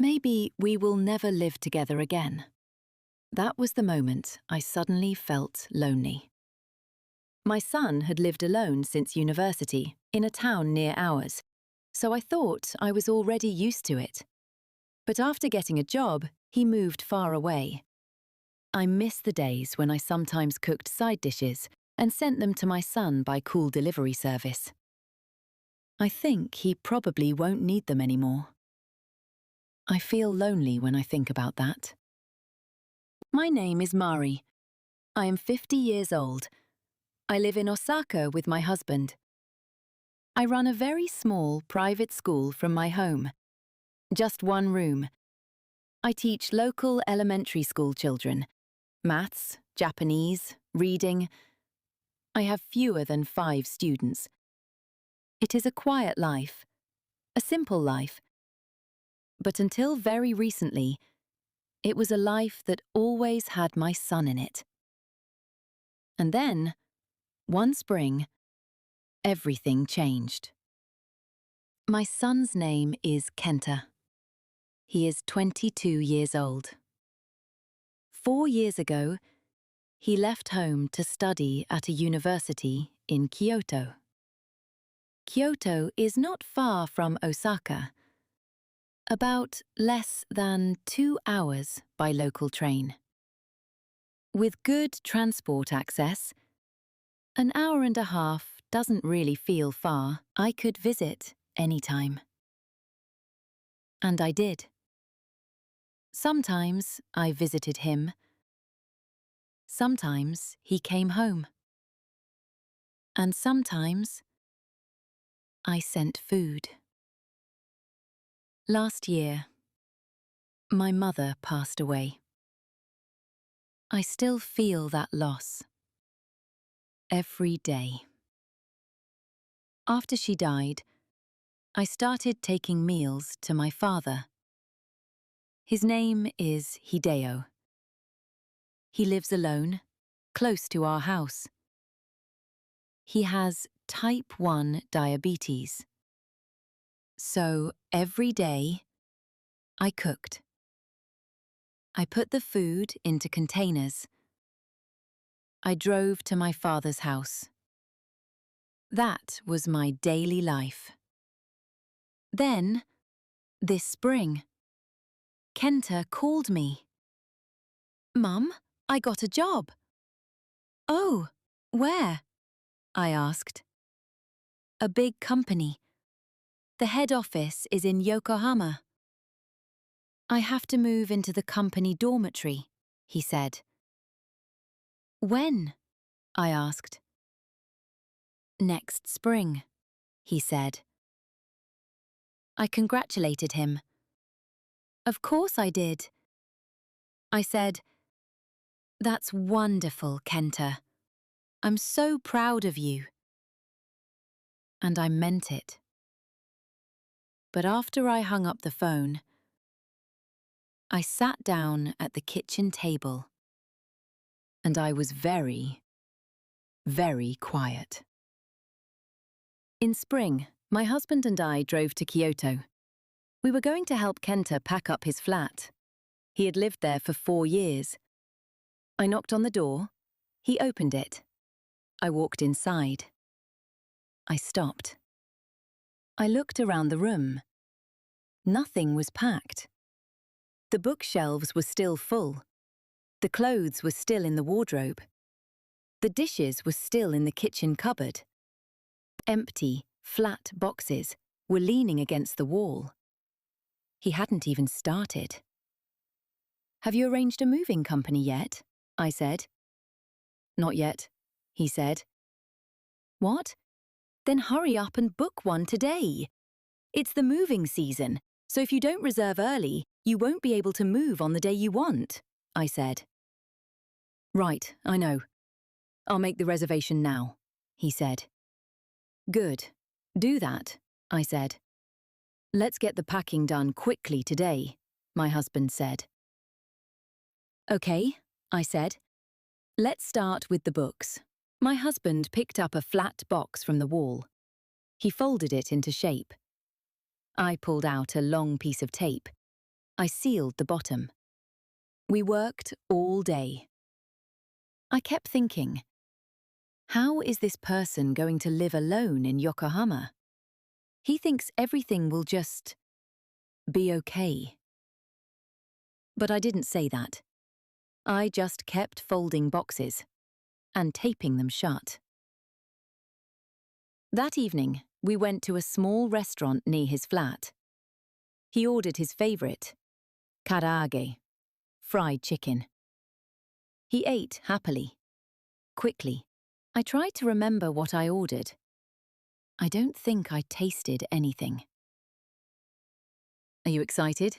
Maybe we will never live together again. That was the moment I suddenly felt lonely. My son had lived alone since university, in a town near ours, so I thought I was already used to it. But after getting a job, he moved far away. I miss the days when I sometimes cooked side dishes and sent them to my son by cool delivery service. I think he probably won't need them anymore. I feel lonely when I think about that. My name is Mari. I am 50 years old. I live in Osaka with my husband. I run a very small private school from my home. Just one room. I teach local elementary school children. Maths, Japanese, reading. I have fewer than 5 students. It is a quiet life, a simple life. But until very recently, it was a life that always had my son in it. And then, one spring, everything changed. My son's name is Kenta. He is 22 years old. 4 years ago, he left home to study at a university in Kyoto. Kyoto is not far from Osaka, about less than 2 hours by local train. With good transport access, an hour and a half doesn't really feel far. I could visit anytime. And I did. Sometimes I visited him. Sometimes he came home. And sometimes I sent food. Last year, my mother passed away. I still feel that loss. Every day. After she died, I started taking meals to my father. His name is Hideo. He lives alone, close to our house. He has type 1 diabetes. So every day, I cooked. I put the food into containers. I drove to my father's house. That was my daily life. Then, this spring, Kenta called me. "Mum, I got a job." "Oh, where?" I asked. "A big company. The head office is in Yokohama." "I have to move into the company dormitory," he said. "When?" I asked. "Next spring," he said. I congratulated him. Of course I did. I said, "That's wonderful, Kenta. I'm so proud of you." And I meant it. But after I hung up the phone, I sat down at the kitchen table, and I was very, very quiet. In spring, my husband and I drove to Kyoto. We were going to help Kenta pack up his flat. He had lived there for 4 years. I knocked on the door. He opened it. I walked inside. I stopped. I looked around the room. Nothing was packed. The bookshelves were still full. The clothes were still in the wardrobe. The dishes were still in the kitchen cupboard. Empty, flat boxes were leaning against the wall. He hadn't even started. "Have you arranged a moving company yet?" I said. "Not yet," he said. "What? Then hurry up and book one today. It's the moving season, so if you don't reserve early, you won't be able to move on the day you want," I said. "Right, I know. I'll make the reservation now," he said. "Good. Do that," I said. "Let's get the packing done quickly today," my husband said. "Okay," I said. "Let's start with the books." My husband picked up a flat box from the wall. He folded it into shape. I pulled out a long piece of tape. I sealed the bottom. We worked all day. I kept thinking, how is this person going to live alone in Yokohama? He thinks everything will just be okay. But I didn't say that. I just kept folding boxes and taping them shut. That evening, we went to a small restaurant near his flat. He ordered his favorite, karaage, fried chicken. He ate happily, quickly. I tried to remember what I ordered. I don't think I tasted anything. Are you excited?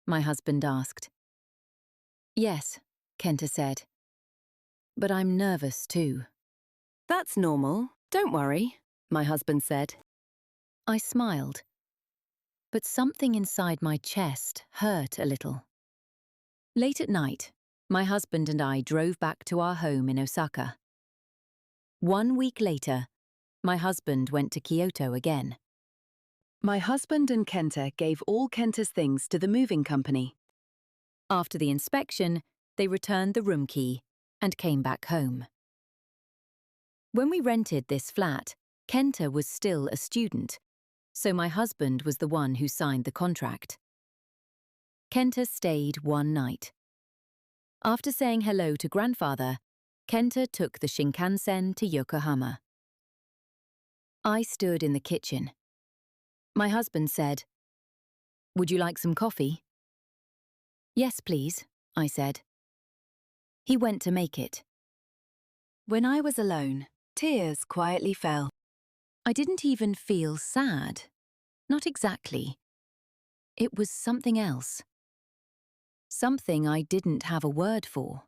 My husband asked. Yes, Kenta said. But I'm nervous too. That's normal, don't worry, my husband said. I smiled, but something inside my chest hurt a little. Late at night, my husband and I drove back to our home in Osaka. 1 week later, my husband went to Kyoto again. My husband and Kenta gave all Kenta's things to the moving company. After the inspection, they returned the room key and came back home. When we rented this flat, Kenta was still a student, so my husband was the one who signed the contract. Kenta stayed one night. After saying hello to grandfather, Kenta took the Shinkansen to Yokohama. I stood in the kitchen. My husband said, "Would you like some coffee?" "Yes, please," I said. He went to make it. When I was alone, tears quietly fell. I didn't even feel sad. Not exactly. It was something else. Something I didn't have a word for.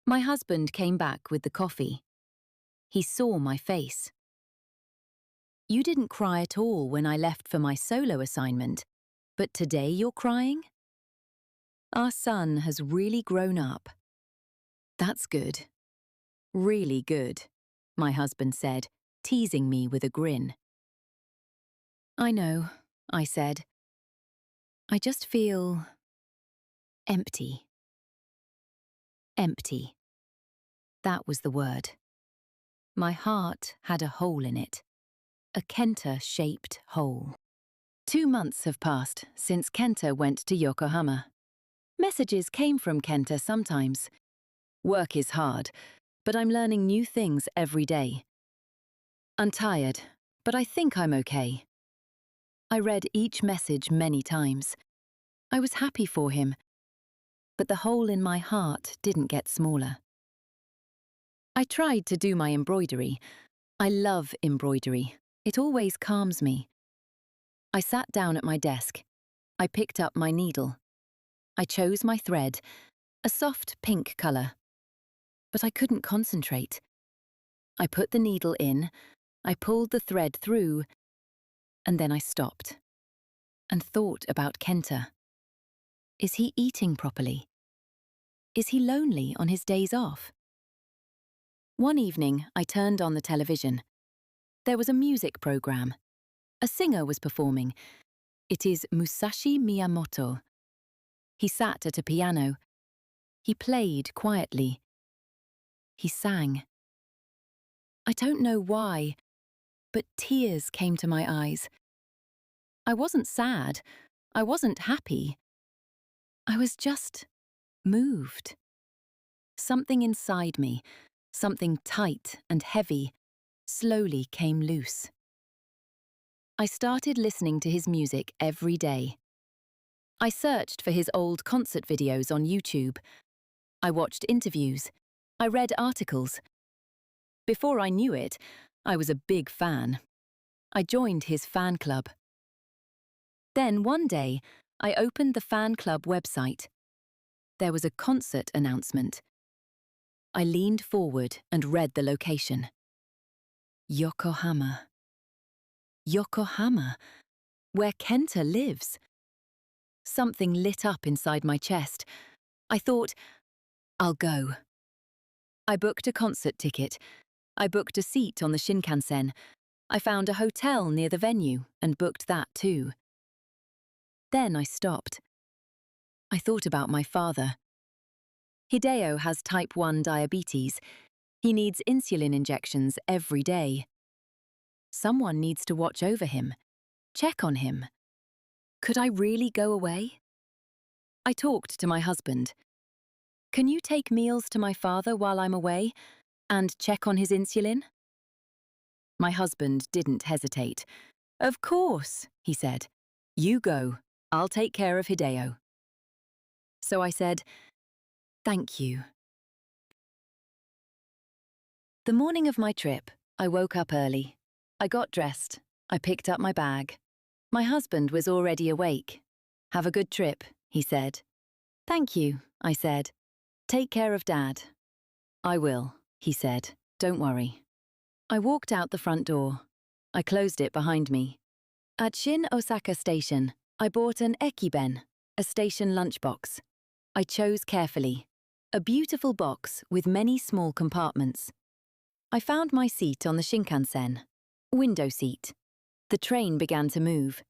My husband came back with the coffee. He saw my face. "You didn't cry at all when I left for my solo assignment, but today you're crying? Our son has really grown up." "That's good. Really good," my husband said, teasing me with a grin. "I know," I said. "I just feel empty." Empty. That was the word. My heart had a hole in it. A Kenta-shaped hole. 2 months have passed since Kenta went to Yokohama. Messages came from Kenta sometimes. Work is hard, but I'm learning new things every day. I'm tired, but I think I'm okay. I read each message many times. I was happy for him, but the hole in my heart didn't get smaller. I tried to do my embroidery. I love embroidery. It always calms me. I sat down at my desk. I picked up my needle. I chose my thread, a soft pink colour. But I couldn't concentrate. I put the needle in, I pulled the thread through, and then I stopped and thought about Kenta. Is he eating properly? Is he lonely on his days off? One evening, I turned on the television. There was a music program. A singer was performing. It is Musashi Miyamoto. He sat at a piano. He played quietly. He sang. I don't know why, but tears came to my eyes. I wasn't sad. I wasn't happy. I was just moved. Something inside me, something tight and heavy, slowly came loose. I started listening to his music every day. I searched for his old concert videos on YouTube. I watched interviews. I read articles. Before I knew it, I was a big fan. I joined his fan club. Then one day, I opened the fan club website. There was a concert announcement. I leaned forward and read the location. Yokohama. Yokohama, where Kenta lives. Something lit up inside my chest. I thought, I'll go. I booked a concert ticket. I booked a seat on the Shinkansen. I found a hotel near the venue and booked that too. Then I stopped. I thought about my father. Hideo has type 1 diabetes. He needs insulin injections every day. Someone needs to watch over him, check on him. Could I really go away? I talked to my husband. Can you take meals to my father while I'm away and check on his insulin? My husband didn't hesitate. Of course, he said. You go. I'll take care of Hideo. So I said, thank you. The morning of my trip, I woke up early. I got dressed. I picked up my bag. My husband was already awake. Have a good trip, he said. Thank you, I said. Take care of Dad. I will, he said. Don't worry. I walked out the front door. I closed it behind me. At Shin Osaka Station, I bought an ekiben, a station lunchbox. I chose carefully. A beautiful box with many small compartments. I found my seat on the Shinkansen. Window seat. The train began to move.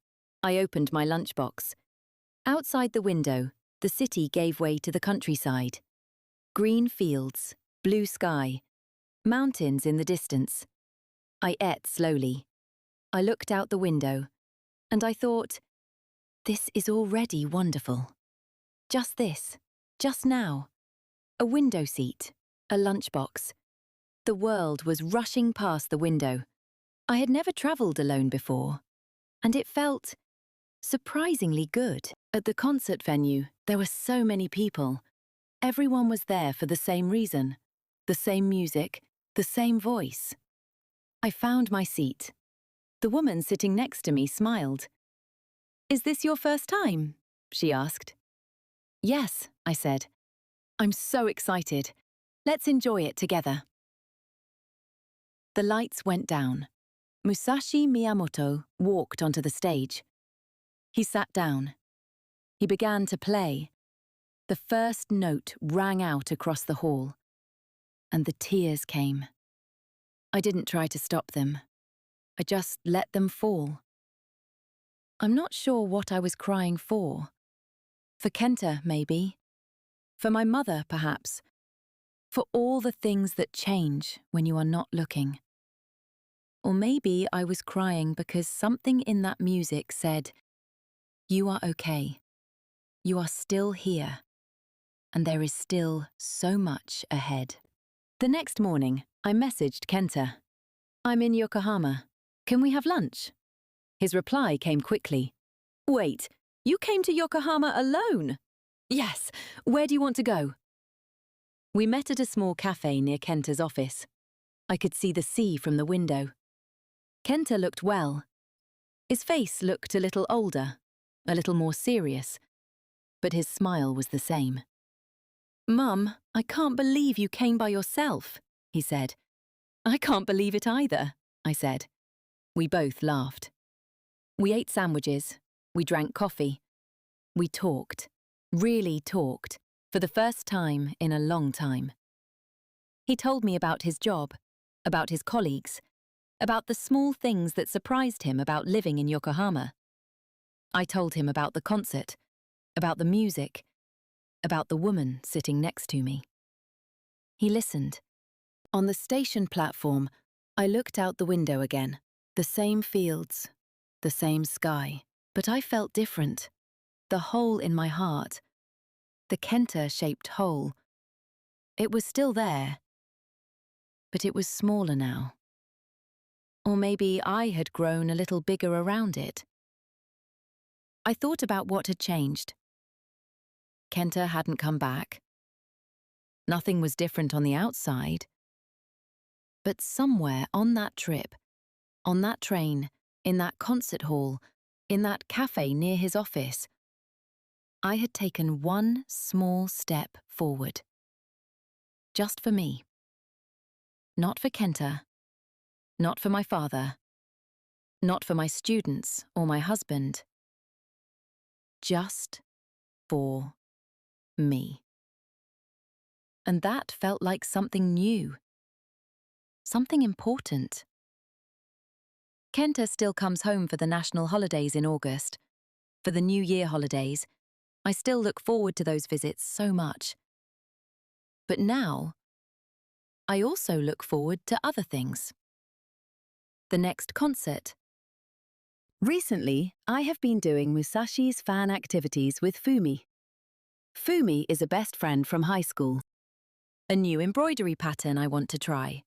I opened my lunchbox. Outside the window, the city gave way to the countryside. Green fields, blue sky, mountains in the distance. I ate slowly. I looked out the window, and I thought, this is already wonderful. Just this, just now. A window seat, a lunchbox. The world was rushing past the window. I had never travelled alone before, and it felt surprisingly good. At the concert venue, there were so many people. Everyone was there for the same reason, the same music, the same voice. I found my seat. The woman sitting next to me smiled. Is this your first time? She asked. Yes, I said. I'm so excited. Let's enjoy it together. The lights went down. Musashi Miyamoto walked onto the stage. He sat down. He began to play. The first note rang out across the hall, and the tears came. I didn't try to stop them. I just let them fall. I'm not sure what I was crying for. For Kenta, maybe. For my mother, perhaps. For all the things that change when you are not looking. Or maybe I was crying because something in that music said, you are okay. You are still here. And there is still so much ahead. The next morning, I messaged Kenta. I'm in Yokohama. Can we have lunch? His reply came quickly. Wait, you came to Yokohama alone? Yes, where do you want to go? We met at a small cafe near Kenta's office. I could see the sea from the window. Kenta looked well. His face looked a little older, a little more serious, but his smile was the same. Mum, I can't believe you came by yourself, he said. I can't believe it either, I said. We both laughed. We ate sandwiches. We drank coffee. We talked, really talked, for the first time in a long time. He told me about his job, about his colleagues, about the small things that surprised him about living in Yokohama. I told him about the concert, about the music, about the woman sitting next to me. He listened. On the station platform, I looked out the window again. The same fields, the same sky, but I felt different. The hole in my heart, the Kenta-shaped hole. It was still there, but it was smaller now. Or maybe I had grown a little bigger around it. I thought about what had changed. Kenta hadn't come back. Nothing was different on the outside. But somewhere on that trip, on that train, in that concert hall, in that cafe near his office, I had taken one small step forward. Just for me. Not for Kenta. Not for my father. Not for my students or my husband. Just for me. And that felt like something new. Something important. Kenta still comes home for the national holidays in August. For the New Year holidays, I still look forward to those visits so much. But now, I also look forward to other things. The next concert. Recently, I have been doing Musashi's fan activities with Fumi. Fumi is a best friend from high school. A new embroidery pattern I want to try.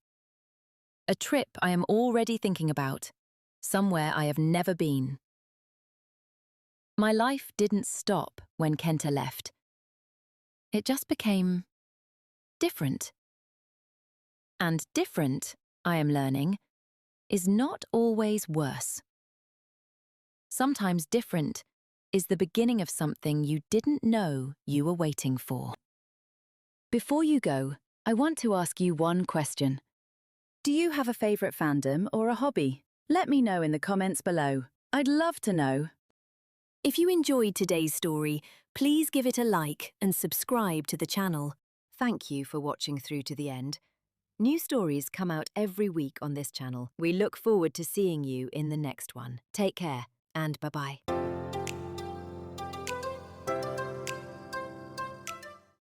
A trip I am already thinking about, somewhere I have never been. My life didn't stop when Kenta left. It just became different. And different, I am learning, is not always worse. Sometimes different is the beginning of something you didn't know you were waiting for. Before you go, I want to ask you one question. Do you have a favourite fandom or a hobby? Let me know in the comments below. I'd love to know. If you enjoyed today's story, please give it a like and subscribe to the channel. Thank you for watching through to the end. New stories come out every week on this channel. We look forward to seeing you in the next one. Take care and bye-bye.